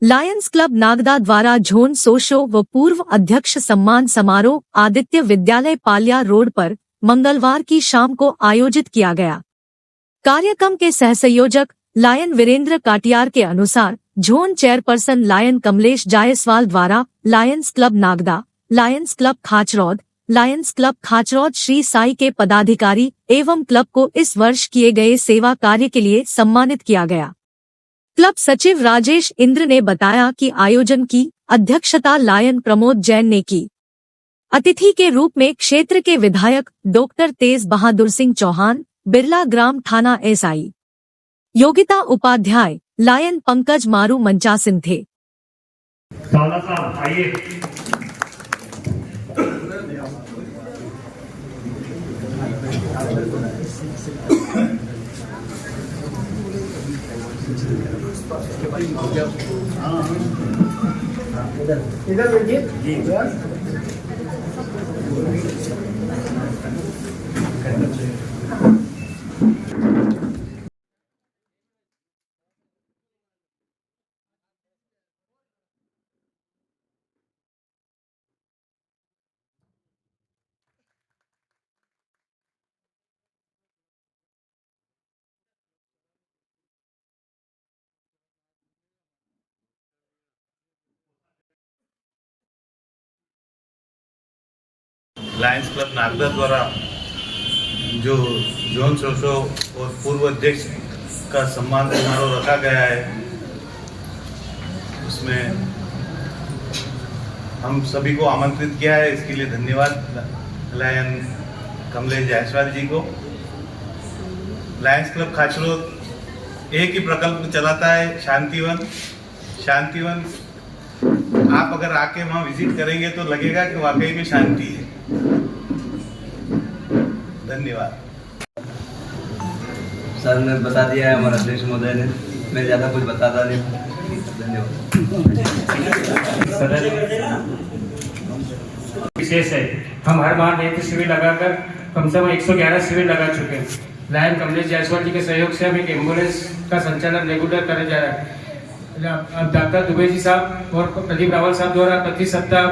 Lions club Nagda द्वारा zone socio व पूर्व अध्यक्ष सम्मान समारोह आदित्य विद्यालय पालिया रोड पर मंगलवार की शाम को आयोजित किया गया। कार्यक्रम के सहसंयोजक लायन वीरेंद्र काटियार के अनुसार zone chairperson lion Kamlesh Jaiswal द्वारा lions club Nagda, lions club Khachrod, lions club Khachrod Shri Sai के पदाधिकारी एवं क्लब को इस वर्ष किए गए सेवा कार्य के लिए सम्मानित किया गया। क्लब सचिव राजेश इंद्र ने बताया कि आयोजन की अध्यक्षता लायन प्रमोद जैन ने की। अतिथि के रूप में क्षेत्र के विधायक डॉक्टर तेज बहादुर सिंह चौहान, बिरला ग्राम थाना एसआई योगिता उपाध्याय, लायन पंकज मारू मंचासिन थे। इधर बैठिए। लायंस क्लब नागदा द्वारा जो जोन सोशो और पूर्व अध्यक्ष का सम्मान समारोह रखा गया है, उसमें हम सभी को आमंत्रित किया है। इसके लिए धन्यवाद लायन कमलेश जायसवाल जी को। लायंस क्लब खाचरौद एक ही प्रकल्प चलाता है, शांतिवन। शांतिवन आप अगर आके वहाँ विजिट करेंगे तो लगेगा कि वाकई में शांति है। धन्यवाद। सर ने बता दिया है, हमारे अध्यक्ष महोदय ने, मैं ज़्यादा कुछ बताता नहीं। धन्यवाद। विशेष है, हम हर माह नेत्र शिविर लगाकर कम से कम 111 शिविर लगा चुके हैं। लायन कमलेश जायसवाल जी के सहयोग से हम एक एम्बुलेंस का संचालन रेगुलर करने जा रहे हैं। डॉक्टर दुबे जी साहब और प्रदीप रावल साहब द्वारा प्रति सप्ताह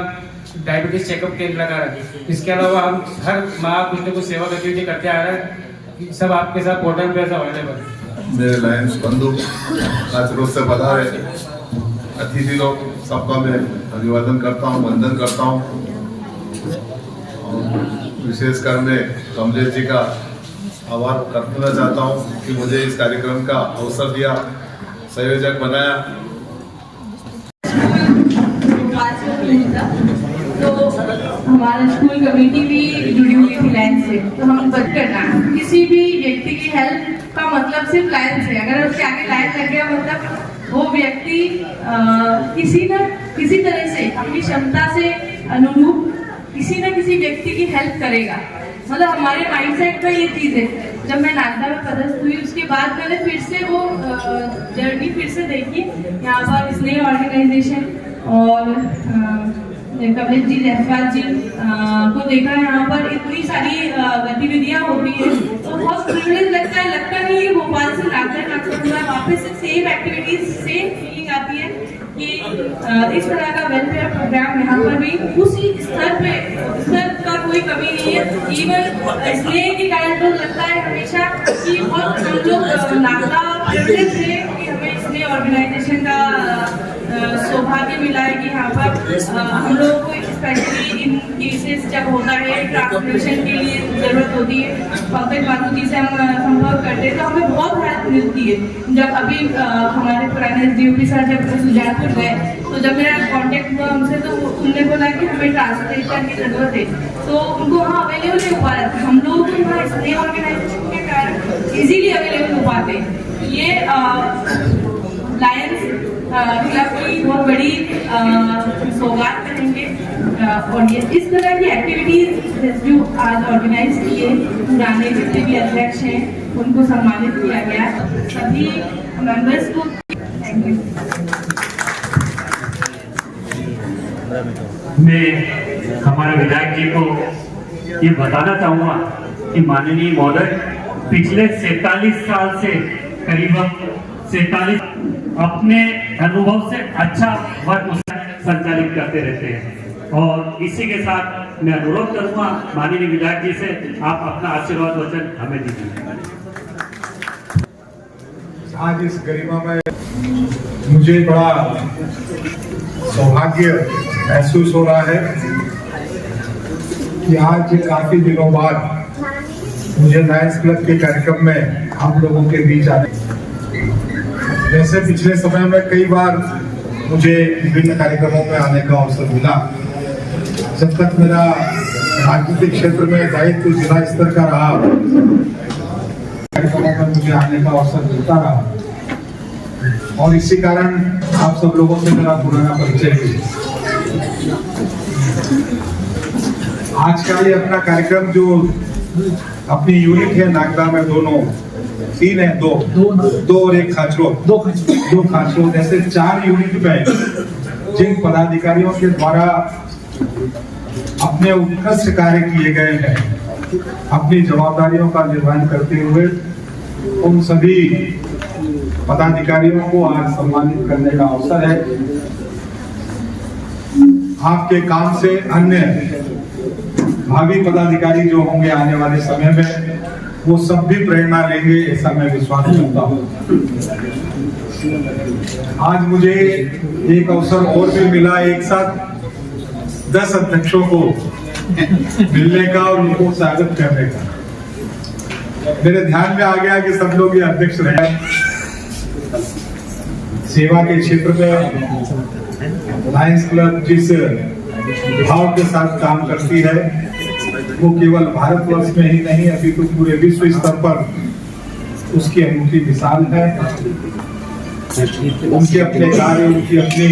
डायबिटीज चेकअप केंद्र लगा रहे हैं। इसके अलावा हम हर माह कुछ न कुछ सेवा गतिविधि करते आ रहे हैं। सब आपके साथ पोर्टल पे अवेलेबल है। मेरे लायंस बंधु खाचरौद से पधारे अतिथि लोग, सबका मैं अभिवादन करता हूँ, वंदन करता हूँ। विशेषकर मैं कमलेश जी का आभार करना चाहता हूँ कि मुझे इस कार्यक्रम का अवसर दिया, संयोजक बनाया। तो हमारा स्कूल कमेटी भी जुड़ी हुई थी लायंस से, तो हम बच करना किसी भी व्यक्ति की हेल्प का मतलब सिर्फ लायंस है। अगर उसके आगे लायन लग गया मतलब वो व्यक्ति किसी न किसी तरह से अपनी क्षमता से अनुरूप किसी न किसी व्यक्ति की हेल्प करेगा। मतलब हमारे माइंडसेट का ये चीज़ है। जब मैं नागदा में पदस्थ हुई उसके बाद मैंने फिर से वो जर्नी फिर से देखी। यहाँ पर स्नेह ऑर्गेनाइजेशन और कमलेश जी जायसवाल जी को देखा है। यहाँ पर इतनी सारी गतिविधियाँ हो रही है तो बहुत प्रिविलेज लगता है। लगता नहीं है भोपाल से नागदा वापस से सेम एक्टिविटीज, सेम फीलिंग आती है कि इस तरह का वेलफेयर प्रोग्राम यहाँ पर भी उसी स्तर का कोई कमी नहीं है। इवन स्नेह के कारण तो लगता है हमेशा कि बहुत हम लोग नागदा प्रिविलेज है कि हमें स्नेह ऑर्गेनाइजेशन का सौभाग्य मिला है कि यहाँ पर हम लोगों को स्पेशली इन केसेस जब होता है ट्रांसप्लांटेशन के लिए जरूरत होती है, पंकज मारू जी से हम संपर्क करते हैं तो हमें बहुत हेल्प मिलती है। जब अभी हमारे पुराने डीओपी सर जब सुजानपुर गए तो जब मेरा कांटेक्ट हुआ उनसे तो उनने बोला कि हमें ट्रांसलेटर की जरूरत है, तो उनको वहाँ अवेलेबल नहीं हो पा रहा था। हम लोग को यहाँ स्नेह ऑर्गेनाइजेशन के कारण इजीली अवेलेबल हो पाते। ये लायंस क्लब की बहुत बड़ी सौगात करेंगे। और ये इस तरह की एक्टिविटीज जो आज ऑर्गेनाइज किए, पुराने जितने भी अध्यक्ष हैं उनको सम्मानित किया गया, सभी मेंबर्स को थैंक यू। मैं हमारे विधायक जी को ये बताना चाहूँगा कि माननीय महोदय पिछले 47 साल से करीबन 47 अपने अनुभव से अच्छा वर्क संचालित करते रहते हैं। और इसी के साथ मैं अनुरोध करूंगा माननीय विधायक जी से, आप अपना आशीर्वाद वचन हमें दीजिए। आज इस गरिमा में मुझे बड़ा सौभाग्य महसूस हो रहा है कि आज काफी दिनों बाद मुझे लायंस क्लब के कार्यक्रम में आप लोगों के बीच आने, वैसे पिछले समय में कई बार मुझे विभिन्न कार्यक्रमों में आने का अवसर मिला। जब तक मेरा राजनीतिक क्षेत्र में दायित्व जिला स्तर का रहा, कार्यक्रमों में मुझे आने का अवसर मिलता रहा और इसी कारण आप सब लोगों से मेरा पुराना परिचय भी। आज का ये अपना कार्यक्रम जो अपनी यूनिट है नागदा में, दोनों 3 है, दो और एक खाचरो, दो खाचरो, ऐसे 4 यूनिट में जिन पदाधिकारियों के द्वारा अपने उत्कृष्ट कार्य किए गए हैं, अपनी जवाबदारियों का निर्वहन करते हुए उन सभी पदाधिकारियों को आज सम्मानित करने का अवसर है। आपके काम से अन्य भावी पदाधिकारी जो होंगे आने वाले समय में, वो सब भी प्रेरणा लेंगे, ऐसा मैं विश्वास करता हूँ। आज मुझे एक अवसर और भी मिला, एक साथ 10 अध्यक्षों को मिलने का और उनको स्वागत करने का। मेरे ध्यान में आ गया कि सब लोग ये अध्यक्ष रहे। सेवा के क्षेत्र में लायंस क्लब जिस भाव के साथ काम करती है, वो केवल भारतवर्ष में ही नहीं, अभी तो पूरे विश्व स्तर पर उसकी अनूठी मिसाल है। उनके अपने कार्य, उनकी अपनी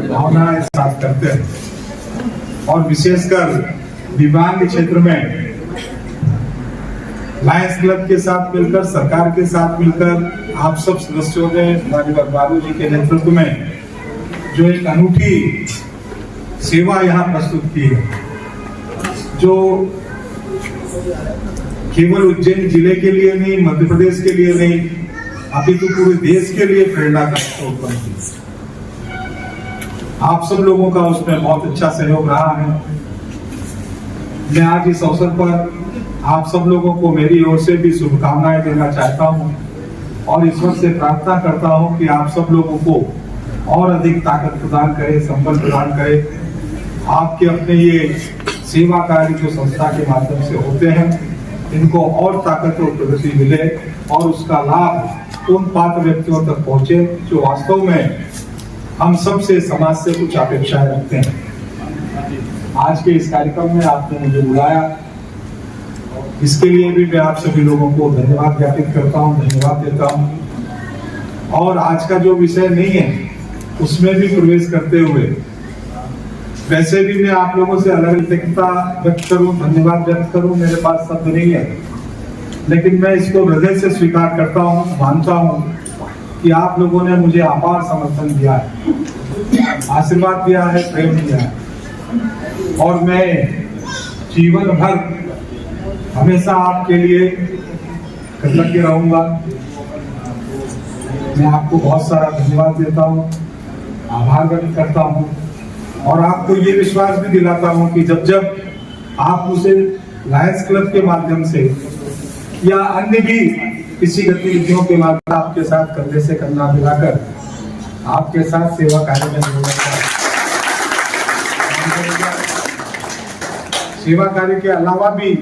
भावनाएं साथ करते हैं और विशेषकर विभाग क्षेत्र में लायंस क्लब के साथ मिलकर, सरकार के साथ मिलकर आप सब सदस्यों ने माननीय बाबू जी के नेतृत्व में जो एक अनूठी सेवा यहाँ प्रस्तुत की है, जो केवल उज्जैन जिले के लिए नहीं, मध्य प्रदेश के लिए नहीं, अभी तो पूरे देश के लिए प्रेरणा का स्रोत बनती है। आप सब लोगों का उसमें बहुत अच्छा सहयोग रहा है। मैं आज इस अवसर पर आप सब लोगों को मेरी ओर से भी शुभकामनाएं देना चाहता हूं और ईश्वर से प्रार्थना करता हूं कि आप सब लोगों को और अधिक ताकत प्रदान करे, संबल प्रदान करे। आपके अपने ये सेवा कार्य जो संस्था के माध्यम से होते हैं, इनको और ताकत और प्रगति मिले और उसका लाभ उन पात्र व्यक्तियों तक पहुंचे जो वास्तव में हम सब से, समाज से कुछ अपेक्षाएं रखते हैं। आज के इस कार्यक्रम में आपने मुझे बुलाया, इसके लिए भी मैं आप सभी लोगों को धन्यवाद ज्ञापित करता हूं, धन्यवाद देता हूं। और आज का जो विषय नहीं है उसमें भी प्रवेश करते हुए, वैसे भी मैं आप लोगों से अलग कृतज्ञता व्यक्त करूं, धन्यवाद व्यक्त करूं, मेरे पास शब्द नहीं है, लेकिन मैं इसको हृदय से स्वीकार करता हूं, मानता हूं कि आप लोगों ने मुझे अपार समर्थन दिया है, आशीर्वाद दिया है, प्रेम दिया है और मैं जीवन भर हमेशा आपके लिए कृतज्ञ रहूंगा। मैं आपको बहुत सारा धन्यवाद देता हूँ, आभार व्यक्त करता हूँ और आपको ये विश्वास भी दिलाता हूँ कि जब जब आप उसे लायंस क्लब के माध्यम से या अन्य भी किसी गतिविधियों के माध्यम आपके साथ कंधे से कंधा मिलाकर आपके साथ सेवा कार्य में सेवा कार्य के अलावा भी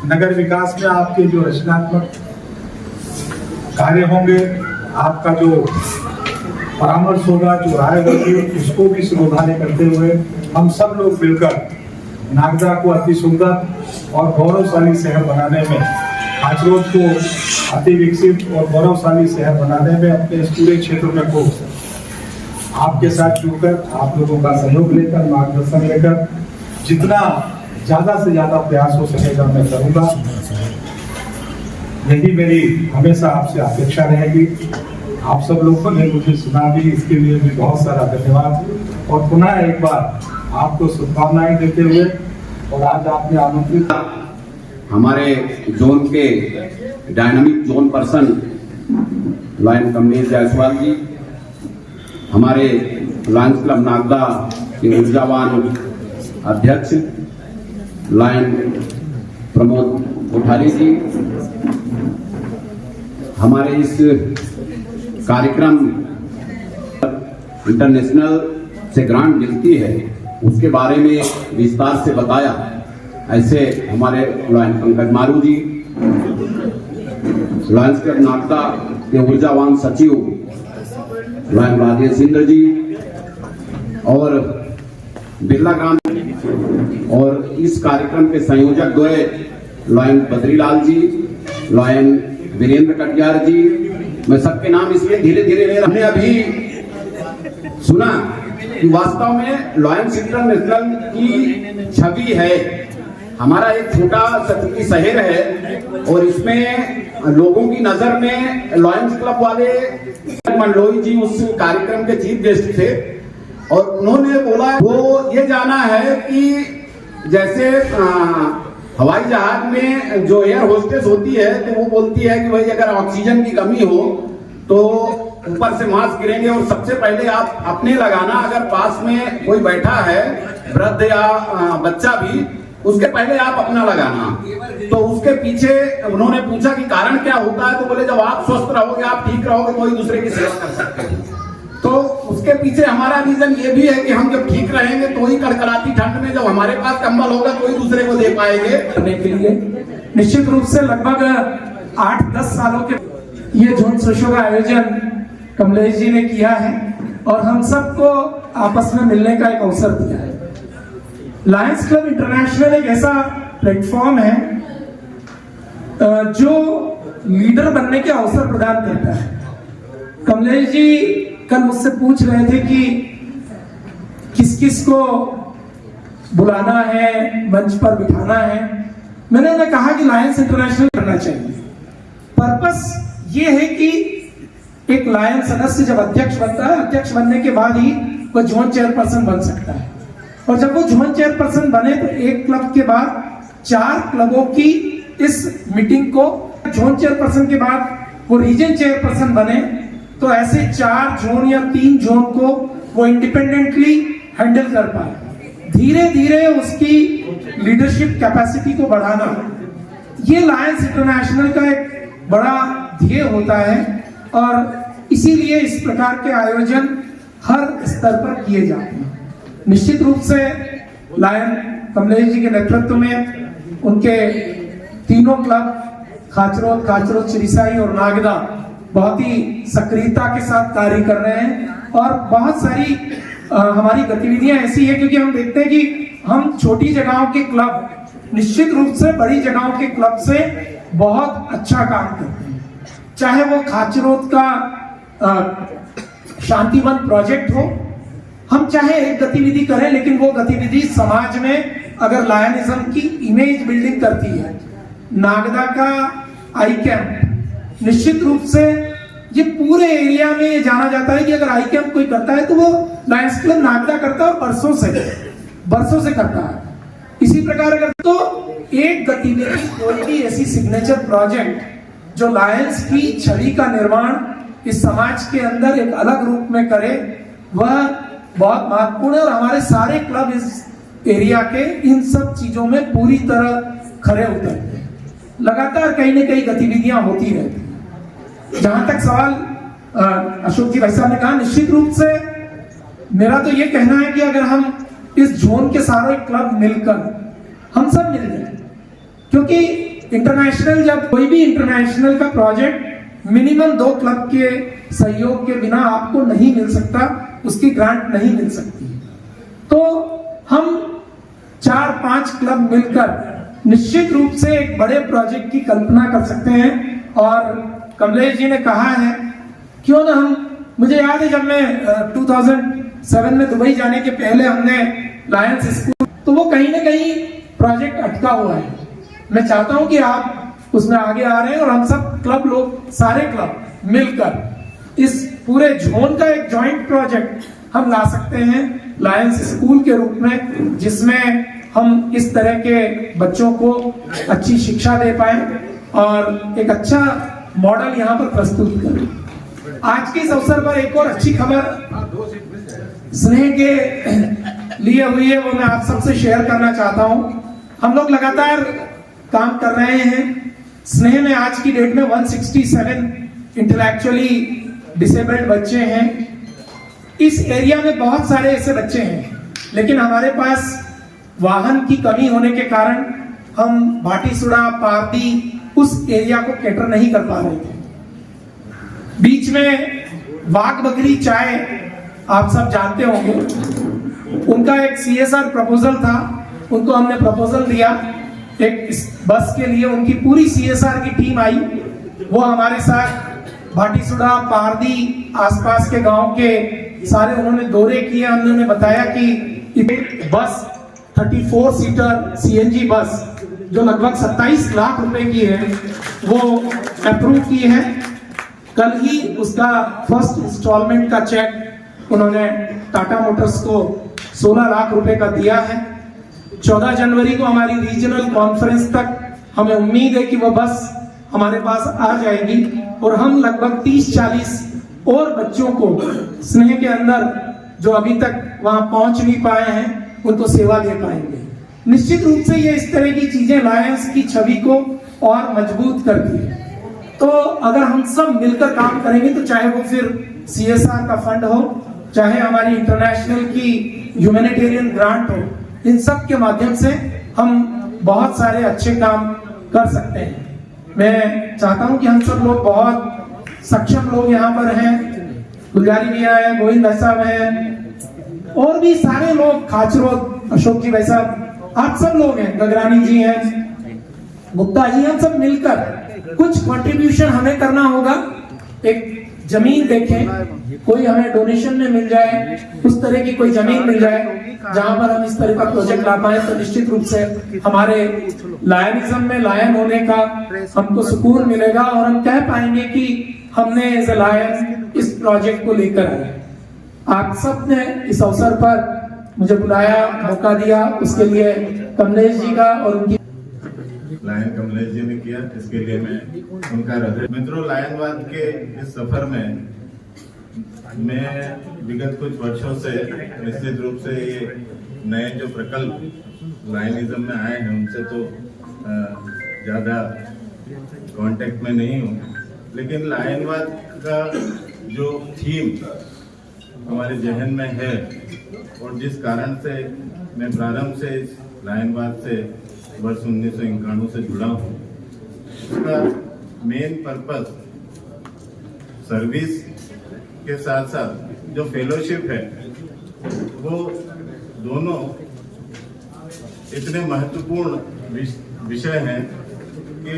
नगर विकास में आपके जो रचनात्मक कार्य होंगे, आपका जो परामर्श होगा, जो राय होगी, उसको भी श्रोधार्य करते हुए हम सब लोग मिलकर नागदा को अति सुंदर और गौरवशाली शहर बनाने में, खाचरोद को अति विकसित और गौरवशाली शहर बनाने में अपने इस पूरे क्षेत्र में को आपके साथ जुड़कर, आप लोगों का सहयोग लेकर, मार्गदर्शन लेकर जितना ज्यादा से ज्यादा प्रयास हो सकेगा मैं करूंगा। यही मेरी हमेशा आपसे अपेक्षा रहेगी। आप सब लोगों ने मुझे सुना भी, इसके लिए भी बहुत सारा धन्यवाद और पुनः एक बार आपको शुभकामनाएं देते हुए, और आज आपने आमंत्रित हमारे जोन के dynamic zone person lion Kamlesh Jaiswal ji, हमारे लायंस क्लब नागदा के ऊर्जावान अध्यक्ष लायन प्रमोद कोठारी जी, हमारे इस कार्यक्रम इंटरनेशनल से ग्रांट मिलती है उसके बारे में विस्तार से बताया, ऐसे हमारे लायन पंकज मारू जी, लायंस क्लब नागदा के ऊर्जावान सचिव लायन राजेश इंद्र जी और बिरला ग्राम, और इस कार्यक्रम के संयोजक द्वय लायन बद्रीलाल जी, लायन वीरेंद्र कटियार जी, मैं सबके नाम इसलिए धीरे धीरे ले रहा हूं। हमने अभी सुना कि वास्तव में लायंस इंटरनेशनल की छवि है, हमारा एक छोटा सा शहर है और इसमें लोगों की नजर में लायंस क्लब वाले मंडलोई जी उस कार्यक्रम के चीफ गेस्ट थे और उन्होंने बोला वो ये जाना है कि जैसे हवाई जहाज में जो एयर होस्टेस होती है तो वो बोलती है कि भाई अगर ऑक्सीजन की कमी हो तो ऊपर से मास्क गिरेंगे और सबसे पहले आप अपने लगाना, अगर पास में कोई बैठा है वृद्ध या बच्चा भी, उसके पहले आप अपना लगाना। तो उसके पीछे उन्होंने पूछा कि कारण क्या होता है, तो बोले जब आप स्वस्थ रहोगे, आप ठीक रहोगे तो ही दूसरे की सेवा कर सकते हैं। तो उसके पीछे हमारा रीजन ये भी है कि हम जब ठीक रहेंगे तो ही कड़कड़ाती ठंड में जब हमारे पास कंबल होगा तो ही दूसरे को दे पाएंगे। करने के लिए निश्चित रूप से लगभग 8-10 सालों के ये जोन सोशो का आयोजन कमलेश जी ने किया है और हम सबको आपस में मिलने का एक अवसर दिया है। लायंस क्लब इंटरनेशनल एक ऐसा प्लेटफॉर्म है जो लीडर बनने के अवसर प्रदान करता है। कमलेश जी कल मुझसे पूछ रहे थे कि किस किस को बुलाना है, मंच पर बिठाना है। मैंने उन्हें कहा कि लायंस इंटरनेशनल करना चाहिए। पर्पस ये है कि एक लायंस सदस्य जब अध्यक्ष बनता है, अध्यक्ष बनने के बाद ही वह जोन चेयरपर्सन बन सकता है और जब वो जोन चेयरपर्सन बने तो एक क्लब के बाद 4 क्लबों की इस मीटिंग को, जोन चेयरपर्सन के बाद वो रीजन चेयरपर्सन बने तो ऐसे 4 जोन या 3 जोन को वो इंडिपेंडेंटली हैंडल कर पाए। धीरे धीरे उसकी लीडरशिप कैपेसिटी को बढ़ाना, ये लायंस इंटरनेशनल का एक बड़ा ध्येय होता है और इसीलिए इस प्रकार के आयोजन हर स्तर पर किए जाते हैं। निश्चित रूप से लायन कमलेश जी के नेतृत्व में उनके तीनों क्लब खाचरोद, श्रीसाई और नागदा बहुत ही सक्रियता के साथ कार्य कर रहे हैं और बहुत सारी हमारी गतिविधियां ऐसी है क्योंकि हम देखते हैं कि हम छोटी जगहों के क्लब निश्चित रूप से बड़ी जगहों के क्लब से बहुत अच्छा काम करते हैं। चाहे वो खाचरोद का शांतिवन प्रोजेक्ट हो, हम चाहे एक गतिविधि करें लेकिन वो गतिविधि समाज में अगर लायनिज्म की इमेज बिल्डिंग करती है। नागदा का आई कैंप निश्चित रूप से ये पूरे एरिया में ये जाना जाता है कि अगर आई कैंप कोई करता है तो वो लायंस क्लब नागदा करता है और बरसों से करता है। इसी प्रकार अगर तो एक गतिविधि कोई भी ऐसी सिग्नेचर प्रोजेक्ट जो लायंस की छवि का निर्माण इस समाज के अंदर एक अलग रूप में करे, वह बहुत महत्वपूर्ण है और हमारे सारे क्लब इस एरिया के इन सब चीजों में पूरी तरह खरे उतरते हैं। लगातार कहीं न कहीं गतिविधियां होती रहती हैं। जहां तक सवाल अशोक जी भाई साहब ने कहा, निश्चित रूप से मेरा तो ये कहना है कि अगर हम इस जोन के सारे क्लब मिलकर हम सब मिल जाए, क्योंकि इंटरनेशनल जब कोई भी इंटरनेशनल का प्रोजेक्ट मिनिमम 2 क्लब के सहयोग के बिना आपको नहीं मिल सकता, उसकी ग्रांट नहीं मिल सकती। तो हम 4-5 क्लब मिलकर निश्चित रूप से एक बड़े प्रोजेक्ट की कल्पना कर सकते हैं और कमलेश जी ने कहा है क्यों ना हम, मुझे याद है जब मैं 2007 में दुबई जाने के पहले हमने लायंस स्कूल, तो वो कहीं ना कहीं प्रोजेक्ट अटका हुआ है। मैं चाहता हूं कि आप उसमें आगे आ रहे हैं और हम सब क्लब लोग, सारे क्लब मिलकर इस पूरे जोन का एक जॉइंट प्रोजेक्ट हम ला सकते हैं लायंस स्कूल के रूप में, जिसमें हम इस तरह के बच्चों को अच्छी शिक्षा दे पाए और एक अच्छा मॉडल यहाँ पर प्रस्तुत करें। आज के इस अवसर पर एक और अच्छी खबर स्नेह के लिए हुई है, वो मैं आप सबसे शेयर करना चाहता हूं। हम लोग लगातार काम कर रहे हैं। स्नेह में आज की डेट में 167 इंटेलेक्चुअली डिसेबल्ड बच्चे हैं। इस एरिया में बहुत सारे ऐसे बच्चे हैं, लेकिन हमारे पास वाहन की कमी होने के कारण हम भाटीसुड़ा, पारदी उस एरिया को कैटर नहीं कर पा रहे थे। बीच में वाघ बकरी चाय आप सब जानते होंगे, उनका एक CSR प्रपोजल था, उनको हमने प्रपोजल दिया एक बस के लिए। उनकी पूरी CSR की टीम आई, वो हमारे साथ भाटीसुड़ा, पारदी, आसपास के गांव के सारे उन्होंने दौरे किए। हमने उन्हें बताया कि बस 34 सीटर CNG बस जो लगभग 27 लाख रुपए की है, वो अप्रूव की है। कल ही उसका फर्स्ट इंस्टॉलमेंट का चेक उन्होंने टाटा मोटर्स को 16 लाख रुपए का दिया है। 14 जनवरी को हमारी रीजनल कॉन्फ्रेंस तक हमें उम्मीद है कि वह बस हमारे पास आ जाएगी और हम लगभग 30-40 और बच्चों को स्नेह के अंदर जो अभी तक वहां पहुंच नहीं पाए हैं, उनको सेवा दे पाएंगे। निश्चित रूप से ये इस तरह की चीजें लायंस की छवि को और मजबूत करती है। तो अगर हम सब मिलकर काम करेंगे, तो चाहे वो फिर CSR का फंड हो, चाहे हमारी इंटरनेशनल की ह्यूमैनिटेरियन ग्रांट हो, इन सब के माध्यम से हम बहुत सारे अच्छे काम कर सकते हैं। मैं चाहता हूं कि हम सब लोग बहुत सक्षम लोग यहाँ पर हैं। गुलजारी भैया है, गोविंद भाई साहब हैं, और भी सारे लोग, खाचरोद अशोक जी भाई साहब, आप सब लोग हैं, गगरानी जी हैं, गुप्ता जी, हम सब मिलकर कुछ कंट्रीब्यूशन हमें करना होगा। एक जमीन देखें, कोई हमें डोनेशन में मिल जाए, उस तरह की कोई जमीन मिल जाए जहां पर हम इस तरह का प्रोजेक्ट ला पाए, तो निश्चित रूप से हमारे लायनिज्म में लायन होने का हमको सुकून मिलेगा और हम कह पाएंगे कि हमने एज ए लायन इस प्रोजेक्ट को लेकर आए। आप सब ने इस अवसर पर मुझे बुलाया, मौका दिया, उसके लिए कमलेश जी का और उनकी लायन कमलेश जी ने किया, इसके लिए मैं उनका हृदय। मित्रों, लायनवाद के इस सफर में मैं विगत कुछ वर्षों से निश्चित रूप से ये नए जो प्रकल्प लायनिज्म में आए हैं, उनसे तो ज्यादा कांटेक्ट में नहीं हूँ, लेकिन लायनवाद का जो थीम हमारे जहन में है और जिस कारण से मैं प्रारंभ से इस लायनवाद से वर्ष 1991 से जुड़ा हूँ, उसका मेन पर्पस सर्विस के साथ साथ जो फेलोशिप है, वो दोनों इतने महत्वपूर्ण विषय हैं कि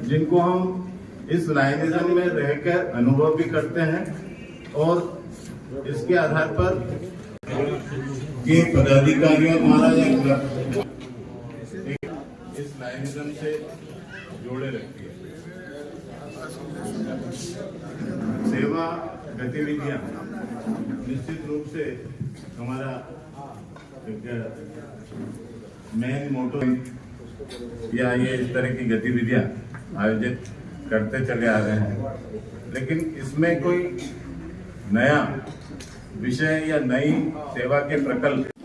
जिनको हम इस लायनिज्म में रहकर अनुभव भी करते हैं और इसके आधार पर कि पदाधिकारियों द्वारा इस लायनिज्म से जोड़े रखती है। सेवा गतिविधियां निश्चित रूप से हमारा मेन मोटो या ये इस तरह की गतिविधियां आयोजित करते चले आ रहे हैं, लेकिन इसमें कोई नया विषय या नई सेवा के प्रकल्प